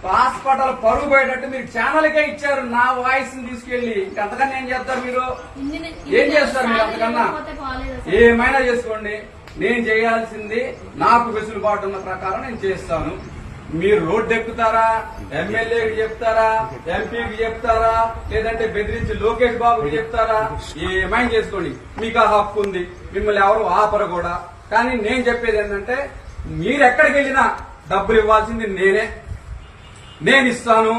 Hospital పరుగు పోయేటట్టు మీరు ఛానల్కే ఇచ్చారు నా వాయిస్ ని తీసుకెళ్లి. అంతకన్నా ఏం చేస్తారు మీరు? ఏం చేస్తారు మీరు అంతకన్నా? ఏమైనా చేసుకోండి. నేను చేయాల్సింది నాకు వెసులుబాటు ఉన్న ప్రకారం నేను చేస్తాను. మీరు రోడ్డు ఎక్కుతారా, ఎమ్మెల్యేకి చెప్తారా, ఎంపీకి చెప్తారా, లేదంటే బెదిరించి లోకేష్ బాబుకి చెప్తారా, ఏమైనా చేసుకోండి. మీకు ఆ హక్కు ఉంది, మిమ్మల్ని ఎవరు ఆపరు కూడా. కానీ నేను చెప్పేది ఏంటంటే మీరు ఎక్కడికి వెళ్ళినా డబ్బులు ఇవ్వాల్సింది నేను ఇస్తాను.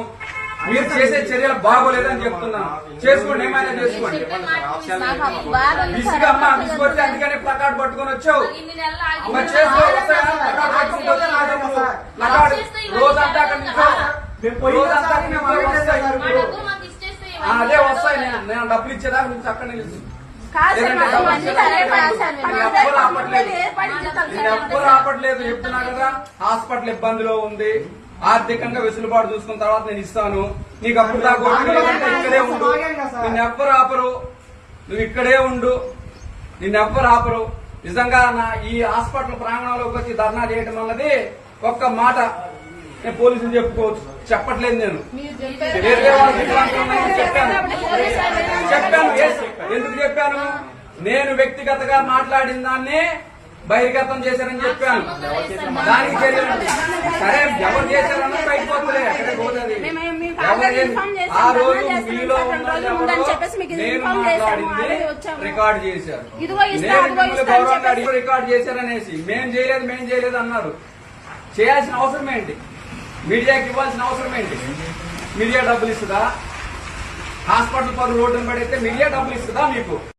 మీరు చేసే చర్యలు బాగోలేదని చెప్తున్నాను. చేసుకోండి, ఏమైనా చేసుకోండి. విసిగమ్మ విసుకొచ్చి అందుకనే ప్లకార్డ్ పట్టుకొని వచ్చావు. చేసుకో, రోజంతా అదే వస్తాయి. నేను డబ్బులు ఇచ్చేదాకా నుంచి అక్కడ నిలుచు. ఎవ్వరు ఆపట్లేదు చెప్తున్నా కదా. హాస్పిటల్ ఇబ్బందిలో ఉంది, ఆర్థికంగా వెసులుబాటు చూసుకున్న తర్వాత నేను ఇస్తాను. నీకు అప్పుడు దాకా ఇక్కడే ఉండు, నిన్నెవ్వరు ఆపరు. నువ్వు ఇక్కడే ఉండు, నిన్నెవ్వరు ఆపరు. నిజంగా నా ఈ హాస్పిటల్ ప్రాంగణంలోకి వచ్చి ధర్నా చేయడం అన్నది ఒక్క మాట నేను పోలీసులు చెప్పుకోవచ్చు. చెప్పట్లేదు, నేను వేరే వాళ్ళకి చెప్పాను. ఎందుకు చెప్పాను? నేను వ్యక్తిగతంగా మాట్లాడిన దాన్ని బహిర్గతం చేశారని చెప్పాను. దానికి చర్యలు సరే, ఎవరు చేశారన్నది బయటకు వస్తలే, ఎక్కడే పోతుంది. ఆ రోజు మీలో ఉన్న నేను మాట్లాడింది రికార్డు చేశారు. నేను రికార్డు చేశారనేసి మేము చేయలేదు అన్నారు. చేయాల్సిన అవసరం ఏంటి? మీడియాకి ఇవ్వాల్సిన అవసరం ఏంటి? మీడియా డబ్బులు ఇస్తుందా? హాస్పిటల్ పరు రోడ్డును పడితే మీడియా డబ్బులు ఇస్తుందా మీకు?